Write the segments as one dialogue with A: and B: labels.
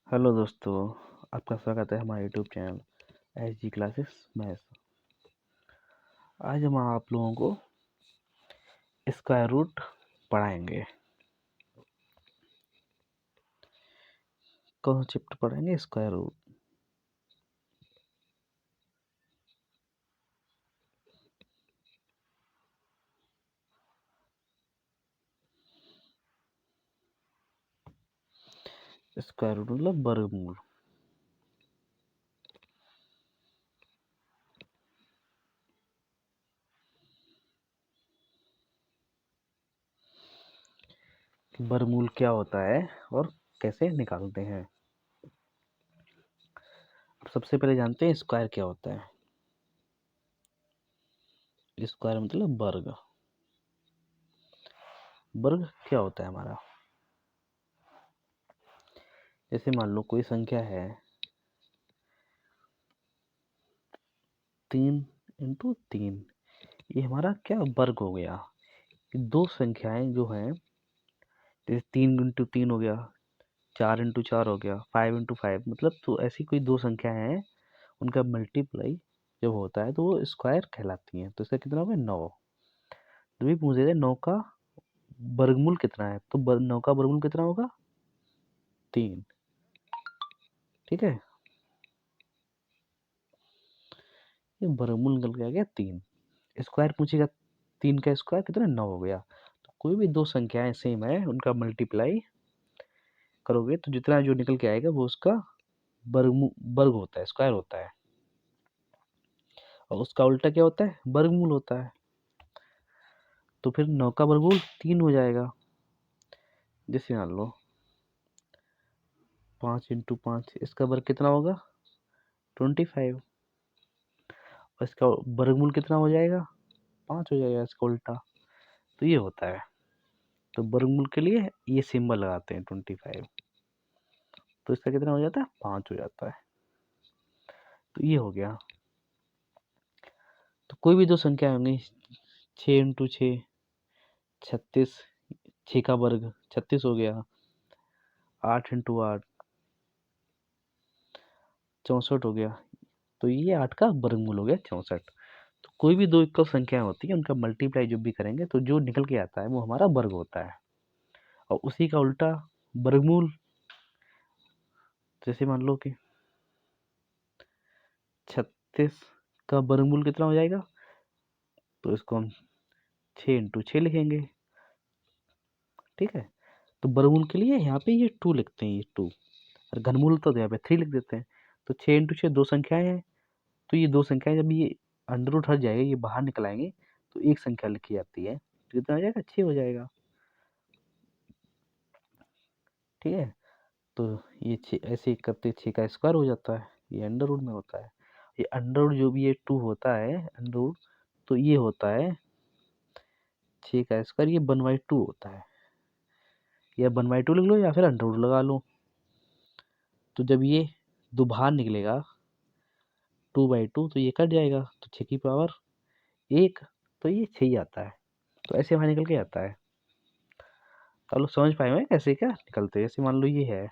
A: Hello दोस्तों, आपका स्वागत है हमारे YouTube channel SG classes maths. आज हम आप लोगों को स्क्वायर रूट पढ़ाएंगे। कॉन्सेप्ट पढ़ेंगे स्क्वायर रूट। स्क्वायर रूट मतलब वर्गमूल। वर्गमूल क्या होता है और कैसे निकालते हैं। अब सबसे पहले जानते हैं स्क्वायर क्या होता है। स्क्वायर मतलब वर्ग। वर्ग क्या होता है हमारा। जैसे मान लो कोई संख्या है 3 × 3, ये हमारा क्या वर्ग हो गया। दो संख्याएं जो हैं, जैसे 3 × 3 हो गया, 4 × 4 हो गया, 5 × 5, मतलब तो ऐसी कोई दो संख्या है, उनका मल्टीप्लाई जब होता है तो वो स्क्वायर कहलाती हैं। तो इसका कितना होगा 9। तो भी पूछ रहे थे 9 का वर्गमूल कितना है, तो 9 का वर्गमूल कितना होगा 3। ठीक है, ये वर्गमूल निकल के आ गया 3। स्क्वायर पूछेगा, 3 का स्क्वायर कितना 9 हो गया। तो कोई भी दो संख्याएं सेम है, उनका मल्टीप्लाई करोगे तो जितना जो निकल के आएगा वो उसका वर्ग होता है, स्क्वायर होता है। और उसका उल्टा क्या होता है, वर्गमूल होता है। तो फिर 9 का वर्गमूल 3 हो जाएगा। जैसे मान लो 5 × 5, इसका वर्ग कितना होगा 25। और इसका वर्गमूल कितना हो जाएगा 5 हो जाएगा, इसका उल्टा। तो ये होता है। तो वर्गमूल के लिए ये सिंबल लगाते हैं 25। तो इसका कितना हो जाता है 5 हो जाता है। तो ये हो गया। तो कोई भी दो संख्या होंगी, 6 × 6 36, 6 का वर्ग 36 हो गया। 8 × 8 64 हो गया। तो ये 8 का वर्गमूल हो गया 64। तो कोई भी दो इक्वल संख्या होती है, उनका मल्टीप्लाई जब भी करेंगे तो जो निकल के आता है वो हमारा वर्ग होता है। और उसी का उल्टा वर्गमूल। जैसे मान लो कि 36 का वर्गमूल कितना हो जाएगा, तो इसको हम 6 × 6 लिखेंगे। ठीक है, तो वर्गमूल के लिए यहाँ पे ये 2 लिखते हैं, ये 2। और घनमूल तो यहाँ पे 3 लिख देते हैं। तो 6 × 6 दो संख्याएं हैं। तो ये दो संख्याएं जब ये अंडर रूट हट जाएगा, ये बाहर निकल आएंगे, तो एक संख्या लिखी जाती है। तो कितना हो जाएगा 6 हो जाएगा। ठीक है, तो ये 6 ऐसे करते 6 का स्क्वायर हो जाता है। ये अंडर रूट में होता है। ये अंडर रूट जो भी ये 2 होता है अंडर रूट, तो ये होता है 6 का स्क्वायर, ये 1/2 होता है। या 1/2 लिख लो या फिर अंडर रूट लगा लो। तो जब ये दो बाहर निकलेगा 2/2, तो ये कट जाएगा, तो 6 की पावर 1, तो ये 6 ही आता है। तो ऐसे बाहर निकल के आता है। चलो समझ पाए मैं कैसे क्या निकलते हैं। जैसे मान लो ये है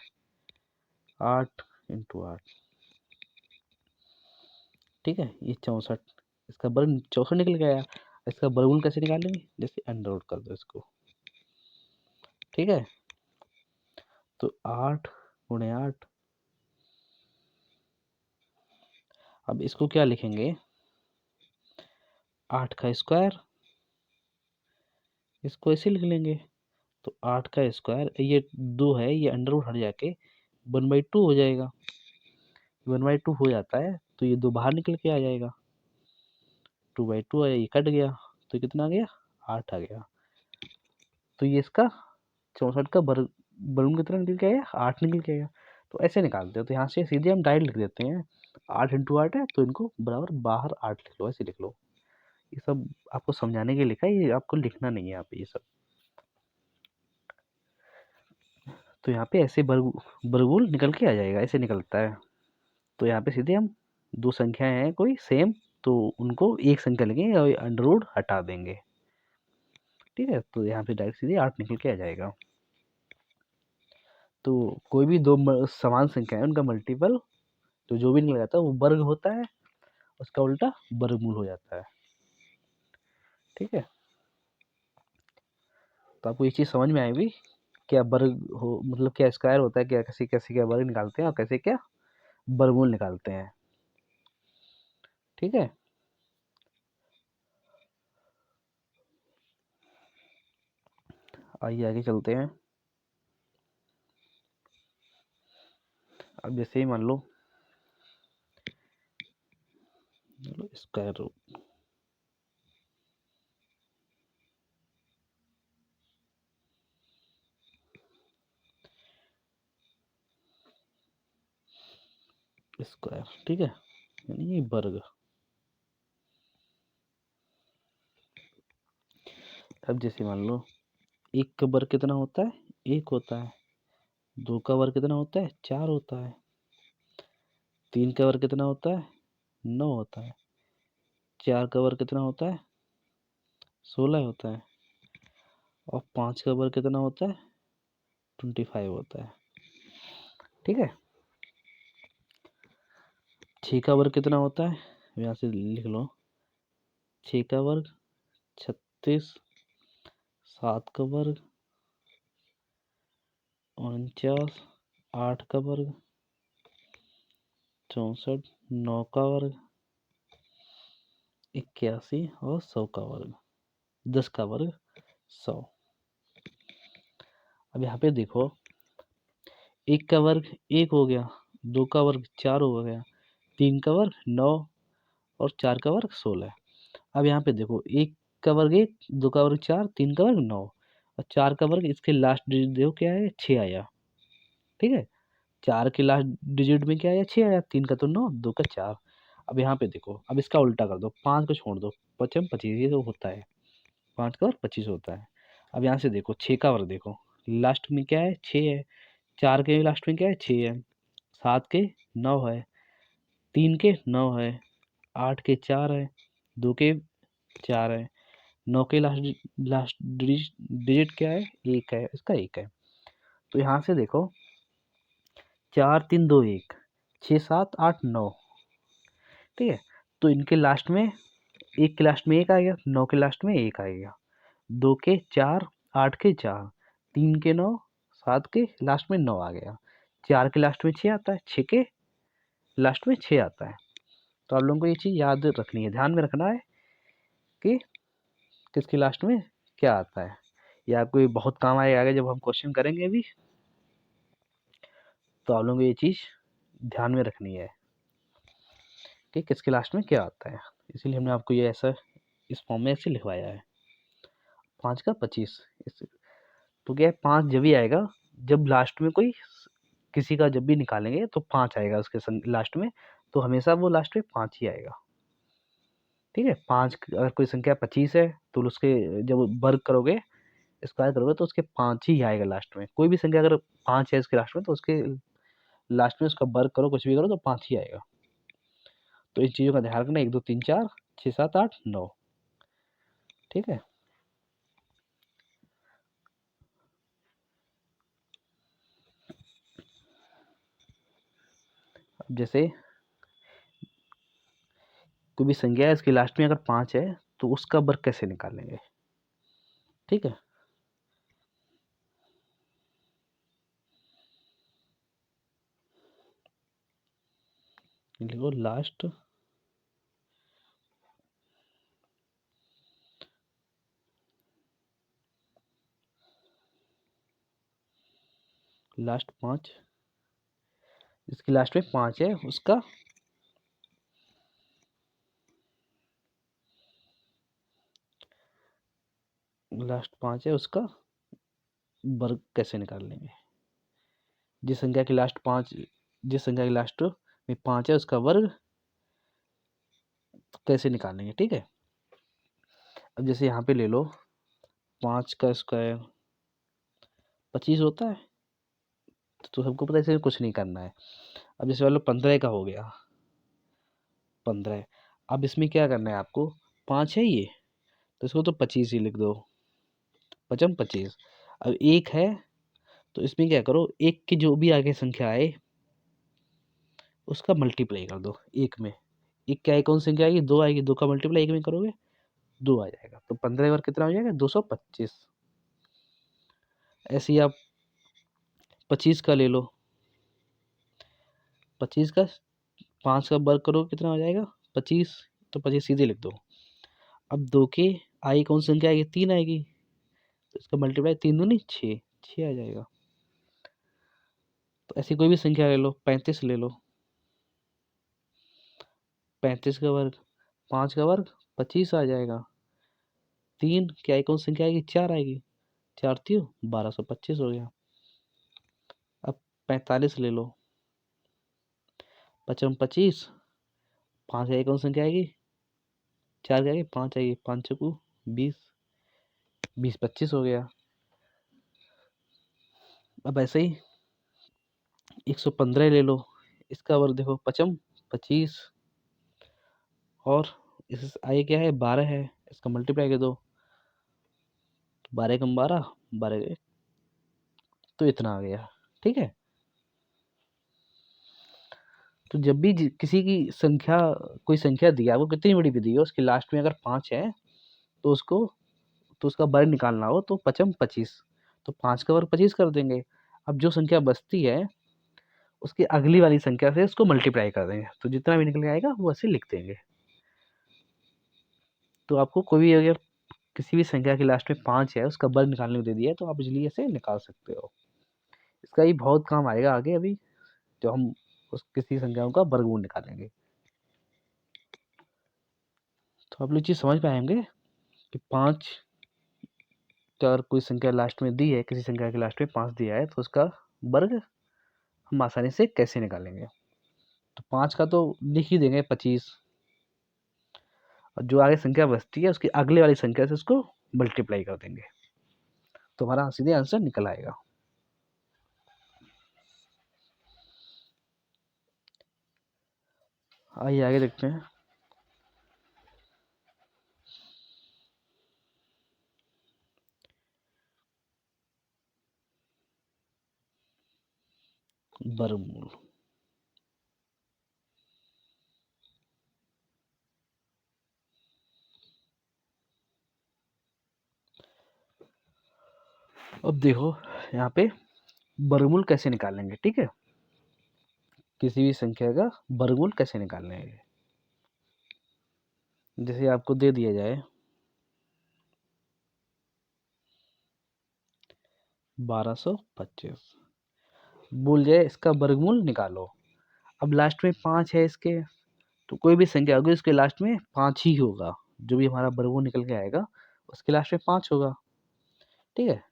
A: 8 × 8, ठीक है, ये 64, इसका वर्ग 64 निकल गया। इसका वर्गमूल कैसे निकालेंगे, जैसे अंडर रूट कर दो इसको। ठीक है, तो 8 × 8। अब इसको क्या लिखेंगे, 8 का स्क्वायर, इसको ऐसे लिख लेंगे। तो 8 का स्क्वायर, ये 2 है, ये अंडर रूट हट जाके 1/2 हो जाएगा। 1/2 हो जाता है, तो ये 2 बाहर निकल के आ जाएगा। 2/2 आया, ये कट गया, तो कितना आ गया 8 आ गया। तो ये इसका 64 का वर्गमूल कितना निकल के आया 8 निकल के आया। तो ऐसे निकालते हैं। तो यहाँ से सीधे हम डायरेक्ट लिख देते हैं 8 × 8 है, तो इनको बराबर बाहर 8 लिख लो, ऐसे लिख लो। ये सब आपको समझाने के लिए लिखा है, ये आपको लिखना नहीं है यहाँ पे ये सब। तो यहाँ पे ऐसे वर्गमूल निकल के आ जाएगा, ऐसे निकलता है। तो यहाँ पे सीधे हम दो संख्याएं हैं कोई सेम, तो उनको एक संख्या लेंगे और अंडर रूट हटा देंगे। ठीक है, तो यहाँ पे डायरेक्ट सीधे 8 निकल के आ जाएगा। तो कोई भी दो समान संख्या है उनका मल्टीपल तो जो भी निकल जाता है वो वर्ग होता है, उसका उल्टा वर्गमूल हो जाता है। ठीक है, तो आपको ये चीज़ समझ में आएगी क्या वर्ग हो मतलब क्या स्क्वायर होता है, क्या कैसे कैसे क्या वर्ग निकालते हैं और कैसे क्या वर्गमूल निकालते हैं। ठीक है, आइए आगे चलते हैं। अब जैसे ही मान लो स्क्वायर रूट स्क्वायर, ठीक है, यानी ये वर्ग। अब जैसे मान लो एक का वर्ग कितना होता है, एक होता है। दो का वर्ग कितना होता है, चार होता है। तीन का वर्ग कितना होता है, नौ होता है। चार का वर्ग कितना होता है, 16 होता है। और पाँच का वर्ग कितना होता है, 25 होता है। ठीक है, छः का वर्ग कितना होता है, यहाँ से लिख लो, छः का वर्ग 36, सात का वर्ग 49, आठ का वर्ग 64, नौ का वर्ग 81 और 100 का वर्ग 10 का वर्ग 100। अब यहाँ पे देखो एक का वर्ग एक हो गया, दो का वर्ग चार हो गया, तीन का वर्ग 9 और चार का वर्ग 16। अब यहाँ पे देखो एक का वर्ग एक, दो का वर्ग चार, तीन का वर्ग 9 और चार का वर्ग, इसके लास्ट डिजिट देखो क्या है, 6 आया। ठीक है, चार के लास्ट डिजिट में क्या आया, 6 आया। तीन का तो 9, दो का 4। अब यहाँ पे देखो, अब इसका उल्टा कर दो, पाँच को छोड़ दो, पचम 25 ये तो होता है, पाँच का वर्ग 25 होता है। अब यहाँ से देखो छः का वर्ग देखो, लास्ट में क्या है, 6 है। चार के लास्ट में क्या है, 6 है। सात के 9 है, तीन के 9 है, आठ के 4 है, दो के 4 है, नौ के लास्ट डिजिट क्या है, एक है, इसका एक है। तो यहाँ से देखो 4 3 2 1 6 7 8 9। ठीक है, तो इनके लास्ट में एक के लास्ट में एक आ गया, नौ के लास्ट में एक आ गया, दो के 4, आठ के 4, तीन के 9, सात के लास्ट में 9 आ गया, चार के लास्ट में 6 आता है, 6 के लास्ट में 6 आता है। तो आप लोगों को ये चीज़ याद रखनी है, ध्यान में रखना है कि किसके लास्ट में क्या आता है। ये आपको ये बहुत काम आएगा आगे जब हम क्वेश्चन करेंगे अभी, तो आप लोगों को ये चीज़ ध्यान में रखनी है कि किसके लास्ट में क्या आता है। इसीलिए हमने आपको ये ऐसा इस फॉर्म में ऐसे लिखवाया है, 5 का 25। तो क्या है, 5 जब भी आएगा जब लास्ट में कोई किसी का जब भी निकालेंगे तो 5 आएगा उसके लास्ट में, तो हमेशा वो लास्ट में 5 ही आएगा। ठीक है, 5 अगर कोई संख्या 25 है तो उसके जब वर्ग करोगे, स्क्वायर करोगे तो उसके 5 ही आएगा लास्ट में। कोई भी संख्या अगर 5 है इसके लास्ट में तो उसके लास्ट में उसका वर्ग करो, कुछ भी करो तो 5 ही आएगा। तो इन चीज़ों का ध्यान रखना, 1 2 3 4 6 7 8 9। ठीक है, अब जैसे कोई भी संख्या है इसके लास्ट में अगर 5 है तो उसका वर्ग कैसे निकालेंगे। ठीक है, लिखो लास्ट लास्ट 5, इसके लास्ट में 5 है उसका लास्ट 5 है उसका वर्ग कैसे निकाल लेंगे। जिस संख्या के लास्ट 5, जिस संख्या के लास्ट में 5 है उसका वर्ग कैसे निकालेंगे। ठीक है, अब जैसे यहाँ पे ले लो 5 का स्क्वायर 25 होता है, तो सबको पता है इसे कुछ नहीं करना है। अब जैसे मान लो 15 का हो गया 15, अब इसमें क्या करना है आपको, 5 है ये तो इसको तो 25 ही लिख दो, पचम 25। अब एक है तो इसमें क्या करो, एक की जो भी आगे संख्या आए उसका मल्टीप्लाई कर दो एक में। एक क्या कौन संख्या आएगी, 2 आएगी, 2 का मल्टीप्लाई एक में करोगे 2 आ जाएगा, तो 15 बार कितना हो जाएगा, 225। ऐसे ही आप 25 का ले लो, 25 का 5 का वर्ग करो कितना हो जाएगा 25, तो 25 सीधे लिख दो। अब 2 के आई कौन सी संख्या आएगी, 3 आएगी, तो इसका मल्टीप्लाई 3 दूनी 6, 6 आ जाएगा। तो ऐसी कोई भी संख्या ले लो, 35 ले लो, 35 का वर्ग 5 का वर्ग 25 आ जाएगा। 3 की आई कौन सी संख्या आएगी, 4 आएगी, 4 थी 1225 हो गया। अब 45 ले लो, 55 25, 5 आई कौन सी संख्या आएगी, 4 की आएगी 5 आएगी, 5 चौको 20, 20 25 हो गया। अब ऐसे ही 115 ले लो, इसका वर्ग देखो 55 25, और इस आई क्या है 12 है, इसका मल्टीप्लाई कर दो, 12 कम 12, 12 तो इतना आ गया। ठीक है, तो जब भी किसी की संख्या, कोई संख्या दी है आपको, कितनी बड़ी भी दी है, उसके लास्ट में अगर 5 है तो उसको, तो उसका वर्ग निकालना हो तो 55 25, तो 5 का वर्ग 25 कर देंगे। अब जो संख्या बचती है उसकी अगली वाली संख्या से उसको मल्टीप्लाई कर देंगे, तो जितना भी निकल के आएगा वो ऐसे लिख देंगे। तो आपको कोई भी अगर किसी भी संख्या के लास्ट में 5 है उसका वर्ग निकालने को दे दिया है तो आप इजली ऐसे निकाल सकते हो। इसका ही बहुत काम आएगा आगे, अभी जो हम उस किसी संख्याओं का वर्गमूल निकालेंगे। तो आप लोग चीज़ समझ पाएंगे कि 5 का अगर कोई संख्या लास्ट में दी है, किसी संख्या के लास्ट में 5 दिया है तो उसका वर्ग हम आसानी से कैसे निकालेंगे। तो 5 का तो लिख ही देंगे 25, और जो आगे संख्या बचती है उसकी अगले वाली संख्या से उसको मल्टीप्लाई कर देंगे, तो हमारा सीधे आंसर निकल आएगा। आइए आगे देखते हैं। वर्गमूल, अब देखो यहाँ पे वर्गमूल कैसे निकालेंगे। ठीक है, किसी भी संख्या का वर्गमूल कैसे निकालेंगे। जैसे आपको दे दिया जाए 1225, बोल जाए इसका वर्गमूल निकालो। अब लास्ट में 5 है इसके, तो कोई भी संख्या होगी उसके लास्ट में 5 ही होगा, जो भी हमारा वर्गमूल निकल के आएगा उसके लास्ट में 5 होगा। ठीक है,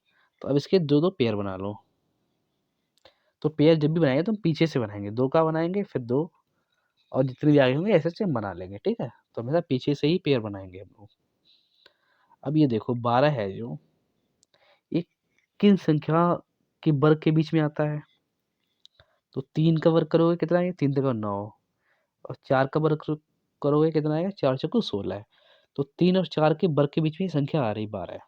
A: तो अब इसके दो दो पेयर बना लो। तो पेयर जब भी बनाएंगे तो हम पीछे से बनाएंगे, 2 का बनाएंगे फिर 2, और जितने भी आगे होंगे ऐसे ऐसे हम बना लेंगे। ठीक है, तो हमेशा पीछे से ही पेयर बनाएंगे हम लोग। अब ये देखो 12 है जो, ये किन संख्या के वर्ग के बीच में आता है, तो 3 का वर्ग करोगे कितना आएगा, 3 का 9, और 4 का वर्ग करोगे कितना आएगा, 4 चौको 16 है। तो 3 और 4 के वर्ग के बीच में संख्या आ रही 12 है।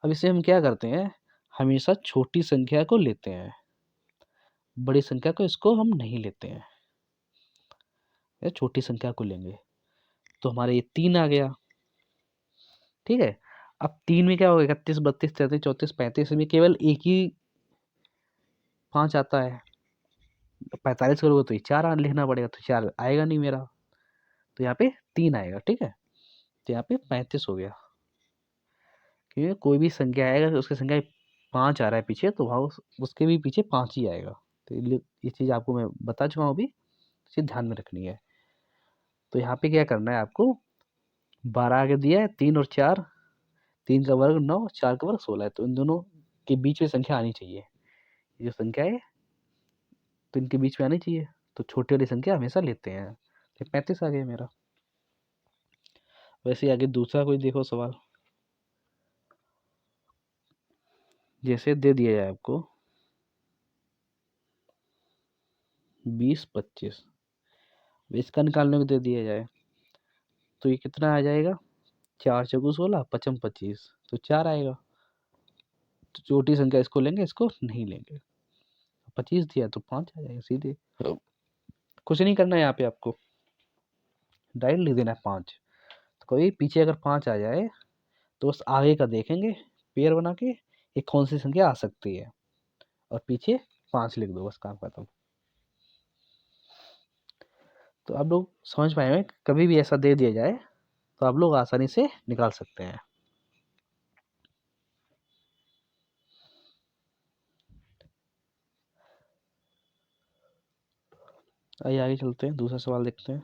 A: अब इसे हम क्या करते हैं, हमेशा छोटी संख्या को लेते हैं, बड़ी संख्या को इसको हम नहीं लेते हैं, या छोटी संख्या को लेंगे। तो हमारे ये 3 आ गया। ठीक है, अब 3 में क्या होगा, 31 32 33 34 35 में केवल एक ही 5 आता है। 45 करोगे तो ये 4 लिखना पड़ेगा, तो 4 आएगा नहीं मेरा, तो यहाँ पे 3 आएगा। ठीक है, तो यहाँ पे 35 हो गया, क्योंकि कोई भी संख्या आएगा तो उसकी संख्या 5 आ रहा है पीछे, तो वहाँ उसके भी पीछे 5 ही आएगा। तो ये चीज़ आपको मैं बता चुका हूँ अभी, चीज़ ध्यान में रखनी है। तो यहाँ पे क्या करना है आपको, 12 आगे दिया है, 3 और 4, 3 का वर्ग 9, 4 का वर्ग 16 है, तो इन दोनों के बीच में संख्या आनी चाहिए। ये जो संख्या है तो इनके बीच में आनी चाहिए, तो छोटी वाली संख्या हमेशा लेते हैं। तो 35 आ गया मेरा। वैसे आगे दूसरा कोई देखो सवाल, जैसे दे दिया जाए आपको 20 25, इसका निकालने को दे दिया जाए तो ये कितना आ जाएगा, 4 चौको 16 55 25, तो 4 आएगा। छोटी संख्या इसको लेंगे, इसको नहीं लेंगे। 25 दिया तो 5 आ जाएगा सीधे, कुछ नहीं करना है यहाँ पे आपको, डायरेक्ट लिख देना है 5। तो कभी पीछे अगर 5 आ जाए तो बस आगे का देखेंगे पेयर बना के ये कौन सी संख्या आ सकती है, और पीछे 5 लिख दो, बस काम खत्म। तो आप लोग समझ पाए हैं, कभी भी ऐसा दे दिया जाए तो आप लोग आसानी से निकाल सकते हैं। आइए आगे चलते हैं, दूसरा सवाल देखते हैं।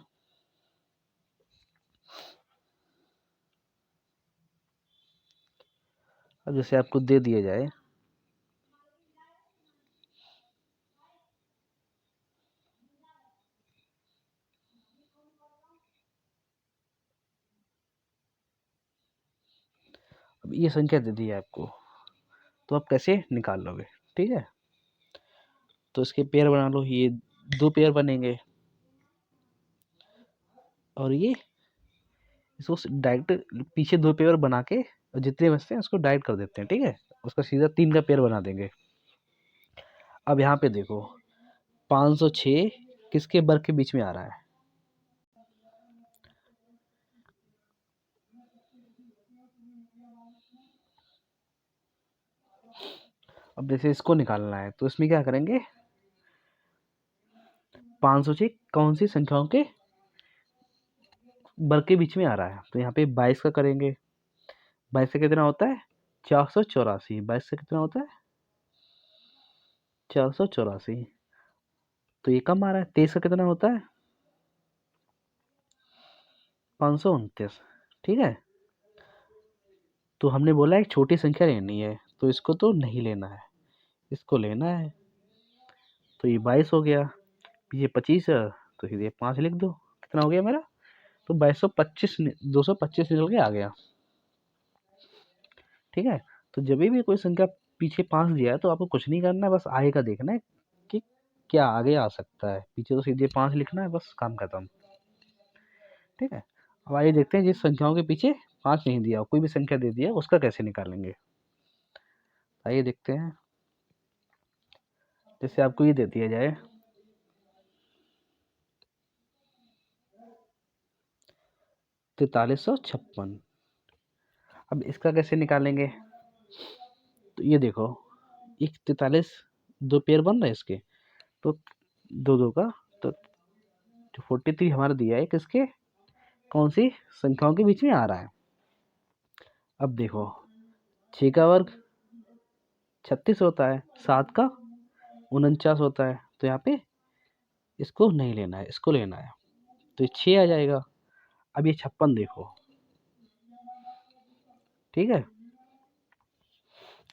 A: अब जैसे आपको दे दिया जाए अब ये संख्या दे दी है आपको, तो आप कैसे निकाल लोगे? ठीक है, तो इसके पेयर बना लो, ये 2 पेयर बनेंगे, और ये इसको डायरेक्ट पीछे 2 पेयर बना के और जितने बचते हैं उसको डायरेक्ट कर देते हैं। ठीक है, उसका सीधा 3 का पेयर बना देंगे। अब यहाँ पे देखो 506 किसके वर्ग के बीच में आ रहा है? अब जैसे इसको निकालना है तो इसमें क्या करेंगे, 506 कौन सी संख्याओं के वर्ग के बीच में आ रहा है? तो यहाँ पे 22 का करेंगे। 22 से कितना होता है? 484। 22 से कितना होता है? 484। तो ये कम आ रहा है। 23 का कितना होता है? 529। ठीक है, तो हमने बोला एक छोटी संख्या लेनी है, तो इसको तो नहीं लेना है, इसको लेना है। तो ये 22 हो गया, ये 25 है, तो ये 5 लिख दो। कितना हो गया मेरा? तो 2225 225 निकल के आ गया। ठीक है, तो जब भी कोई संख्या पीछे 5 दिया है तो आपको कुछ नहीं करना है, बस आगे का देखना है कि क्या आगे आ सकता है। पीछे तो सीधे 5 लिखना है, बस काम खत्म। ठीक है, अब आइए देखते हैं जिस संख्याओं के पीछे 5 नहीं दिया, कोई भी संख्या दे दिया, उसका कैसे निकालेंगे। आइए देखते हैं। जैसे आपको ये दे दिया जाए 4356, अब इसका कैसे निकालेंगे? तो ये देखो, एक 43 2 पेयर बन रहा है इसके, तो 2 का, तो जो 43 हमारा दिया है किसके, कौन सी संख्याओं के बीच में आ रहा है? अब देखो 6 का वर्ग 36 होता है, 7 का 49 होता है, तो यहाँ पे इसको नहीं लेना है, इसको लेना है, तो ये 6 आ जाएगा। अब ये 56 देखो। ठीक है,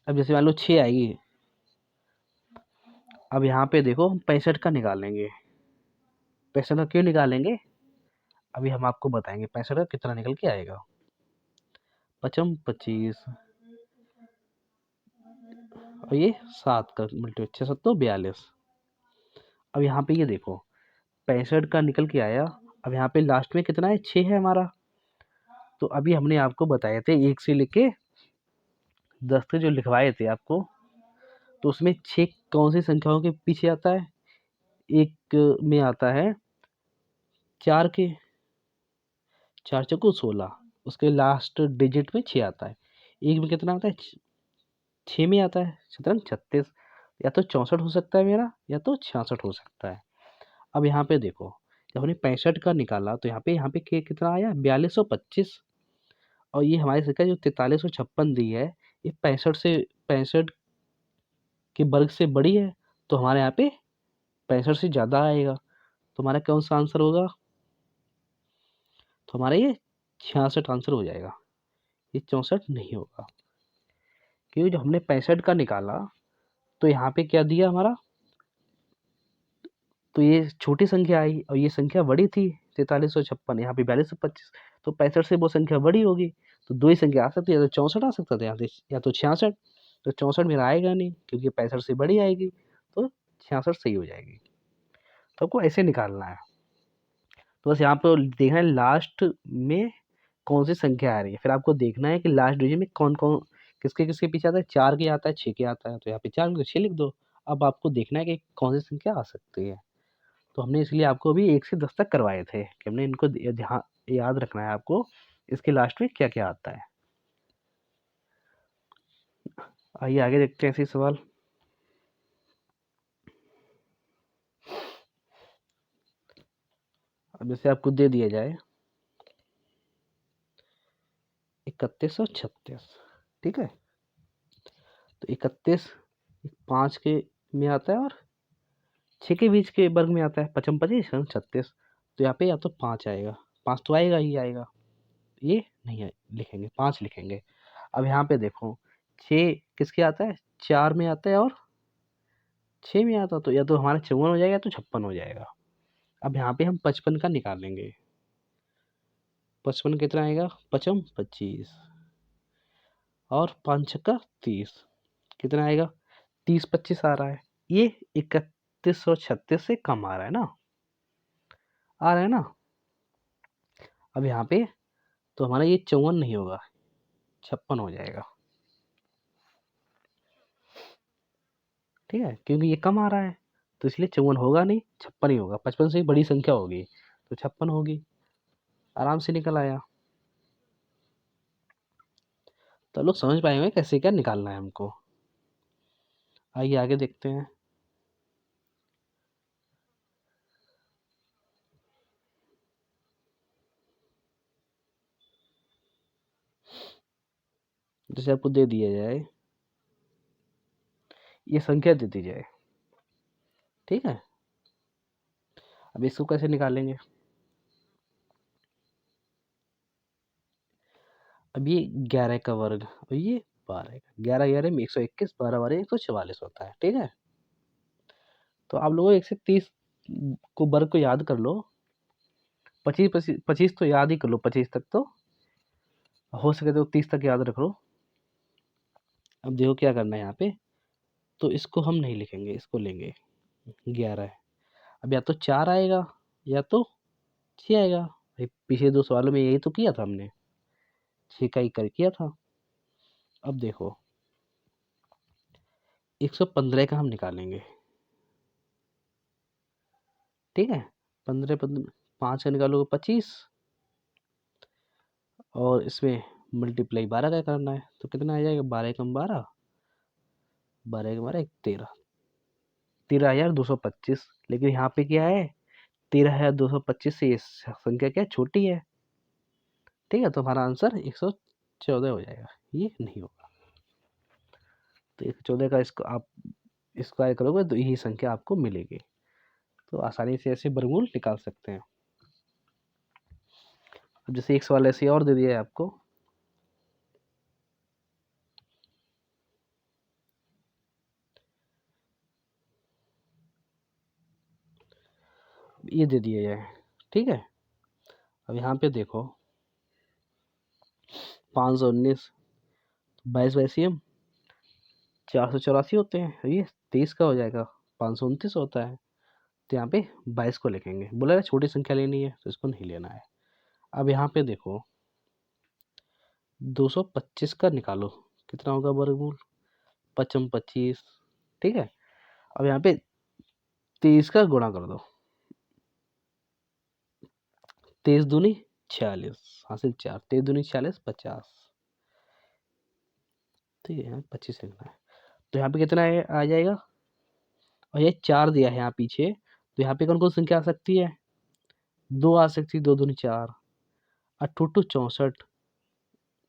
A: अब जैसे मान लो 6 आएगी, अब यहाँ पे देखो हम 65 का निकालेंगे। 65 का क्यों निकालेंगे, अभी हम आपको बताएंगे 65 का कितना निकल के आएगा। 55 25 और ये 7 का मल्टीप्लाई 6 7 42। अब यहाँ पे ये देखो 65 का निकल के आया। अब यहाँ पे लास्ट में कितना है, 6 है हमारा। तो अभी हमने आपको बताए थे 1 से लेके 10 तक जो लिखवाए थे आपको, तो उसमें 6 कौन सी संख्याओं के पीछे आता है? एक में आता है 4 के, 4 चौको 16, उसके लास्ट डिजिट में 6 आता है। एक में कितना आता है? 6 में आता है, शतरंज 36। या तो 64 हो सकता है मेरा, या तो 66 हो सकता है। अब यहाँ पे देखो, जब हमने 65 का निकाला तो यहाँ पे कितना आया? 4225। और ये हमारी संख्या जो 4356 दी है, ये 65 के वर्ग से बड़ी है, तो हमारे यहाँ पे 65 से ज़्यादा आएगा। तो हमारा कौन सा आंसर होगा? तो हमारा ये 66 आंसर हो जाएगा, ये 64 नहीं होगा। क्योंकि जब हमने 65 का निकाला तो यहाँ पे क्या दिया हमारा, तो ये छोटी संख्या आई और ये संख्या बड़ी थी 4356, यहाँ पे 4225, तो 65 से वो संख्या बड़ी होगी, तो 2 ही संख्या आ सकती है, या तो 64 आ सकता था, या तो 66। तो 64 मेरा आएगा नहीं क्योंकि 65 से बड़ी आएगी, तो 66 सही हो जाएगी। तो आपको ऐसे निकालना है। तो बस यहाँ पे देखना है लास्ट में कौन सी संख्या आ रही है, फिर आपको देखना है कि लास्ट डिजिट में कौन कौन किसके किसके पीछे आता है, 4 के आता है, 6 के आता है, तो यहाँ पे 4 में 6 लिख दो। अब आपको देखना है कि कौन सी संख्या आ सकती है। तो हमने इसलिए आपको अभी 1 से 10 तक करवाए थे कि हमने इनको ध्यान याद रखना है आपको, इसके लास्ट में क्या क्या आता है। आइए आगे देखते हैं ऐसे सवाल। अब जैसे आपको दे दिया जाए 3136, ठीक है। तो 31 5 के में आता है और 6 के बीच के वर्ग में आता है, 5 25 36। तो यहाँ पे या तो 5 आएगा, 5 तो आएगा ही आएगा, ये नहीं है, लिखेंगे 5 लिखेंगे। अब यहाँ पे देखो 6 किसके आता है, 4 में आता है और 6 में आता, तो या तो हमारा 54 हो जाएगा या तो 56 हो जाएगा। अब यहाँ पे हम 55 का निकालेंगे। 55 कितना आएगा, 55 25 और 5 छक्का 30, कितना आएगा 30 25 आ रहा है। ये 3136 से कम आ रहा है ना, आ रहा है ना। अब यहाँ पे तो हमारा ये 54 नहीं होगा, 56 हो जाएगा, ठीक है, क्योंकि ये कम आ रहा है तो इसलिए 54 होगा नहीं, 56 ही होगा। 55 से बड़ी संख्या होगी तो 56 होगी, आराम से निकल आया। तो लोग समझ पाए होंगे कैसे क्या निकालना है हमको। आइए आगे देखते हैं। जैसे आपको दे दिया जाए, ये संख्या दे दी जाए, ठीक है। अब इसको कैसे निकालेंगे, अब ये 11 का वर्ग और ये 12 का, 11 11 में 121, 12 12 144 होता है, ठीक है। तो आप लोगों 130 को वर्ग को याद कर लो, 25 तो याद ही कर लो, 25 तक तो हो सके तो 30 तक याद रख लो। अब देखो क्या करना है यहाँ पे, तो इसको हम नहीं लिखेंगे, इसको लेंगे 11 है। अब या तो 4 आएगा या तो 6 आएगा। भाई पिछले 2 सवालों में यही तो किया था हमने, 6 का ही कर किया था। अब देखो 115 का हम निकालेंगे, ठीक है। 15 15 5 का निकालोगे 25 और इसमें मल्टीप्लाई 12 का करना है, तो कितना आ जाएगा, 12 कम 12, 12 का 12 13, 13,225। लेकिन यहाँ पे क्या है, 13,225 से ये संख्या क्या है, छोटी है, ठीक है। तो हमारा आंसर 114 हो जाएगा, ये नहीं होगा। तो 114 का इसको आप स्क्वायर करोगे तो यही संख्या आपको मिलेगी। तो आसानी से ऐसे वर्गमूल निकाल सकते हैं। अब जैसे एक सवाल ऐसे और दे दिया है आपको, ये दे दिया जाए, ठीक है। अब यहाँ पे देखो 519, 22 484 होते हैं, ये 23 का हो जाएगा, 529 होता है। तो यहाँ पे 22 को लिखेंगे, बोला ना छोटी संख्या लेनी है तो इसको नहीं लेना है। अब यहाँ पे देखो 225 का निकालो, कितना होगा वर्गमूल, 55 25, ठीक है। अब यहाँ पे 23 का गुणा कर दो, 23 दूनी 46, हासिल 4, 23 दूनी 46 50, ठीक है। यहाँ 25 लिखना है, तो यहाँ पे कितना आ जाएगा, और ये 4 दिया है यहाँ पीछे, तो यहाँ पे कौन कौन संख्या आ सकती है, 2 आ सकती है, 2 दूनी 4, 8 टू 64,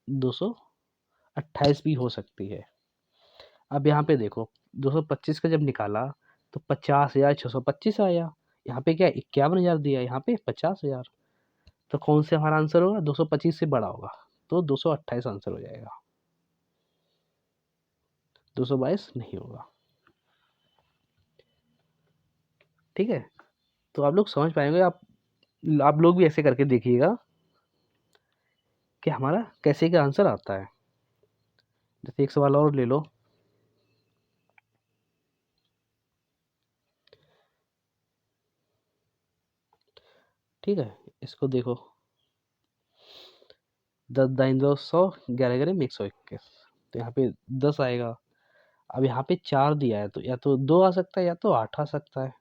A: 228 भी हो सकती है। अब यहाँ पे देखो 225 का जब निकाला तो 50,625 आया। यहाँ पे क्या 51,000 दिया, यहाँ पे 50,000। तो कौन से हमारा आंसर होगा, 225 से बड़ा होगा, तो 228 आंसर हो जाएगा, 222 नहीं होगा, ठीक है। तो आप लोग समझ पाएंगे, आप लोग भी ऐसे करके देखिएगा कि हमारा कैसे का आंसर आता है। जैसे एक सवाल और ले लो, ठीक है। इसको देखो 10 दाइन 200, 11 11 में 121, तो यहाँ पे 10 आएगा। अब यहाँ पे 4 दिया है तो या तो 2 आ सकता है या तो 8 आ सकता है,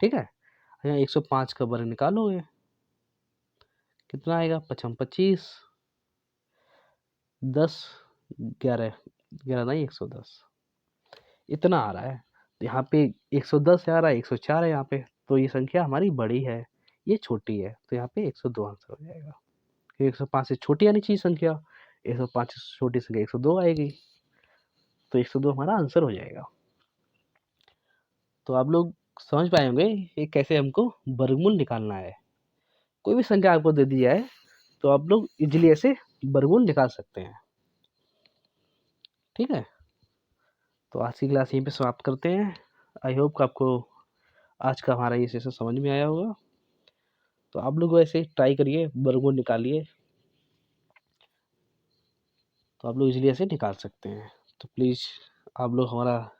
A: ठीक है? यहाँ 105 का वर्ग निकालोगे, कितना आएगा? 5 25, 10, 11, 11 नहीं 110, इतना आ रहा है। तो यहाँ पे 110 आ रहा है, 104 है यहाँ पे, तो ये संख्या हमारी बड़ी है, ये छोटी है, तो यहाँ पे 102 आंसर हो जाएगा। 105 से छोटी आनी चाहिए संख्या, 105 से छोटी संख्या 102 आएगी, तो 102 हमारा आंसर हो जाएगा। तो आप लोग समझ पाए होंगे ये कैसे हमको वर्गमूल निकालना है। कोई भी संख्या आपको दे दी जाए तो आप लोग इजीली ऐसे वर्गमूल निकाल सकते हैं, ठीक है? तो आज की क्लास यहीं पे समाप्त करते हैं। आई होप आपको आज का हमारा ये सेशन समझ में आया होगा। तो आप लोग ऐसे ट्राई करिए, वर्गमूल निकालिए, तो आप लोग इजीली ऐसे निकाल सकते हैं। तो प्लीज़ आप लोग हमारा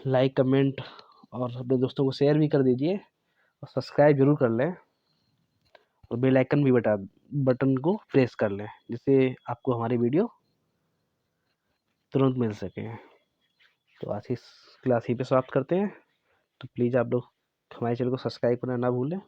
A: लाइक, कमेंट और अपने दोस्तों को शेयर भी कर दीजिए और सब्सक्राइब जरूर कर लें और बेल आइकन भी बटन को प्रेस कर लें, जिससे आपको हमारी वीडियो तुरंत मिल सके। तो आज की क्लास यहीं पे समाप्त करते हैं। तो प्लीज़ आप लोग हमारे चैनल को सब्सक्राइब करना ना भूलें।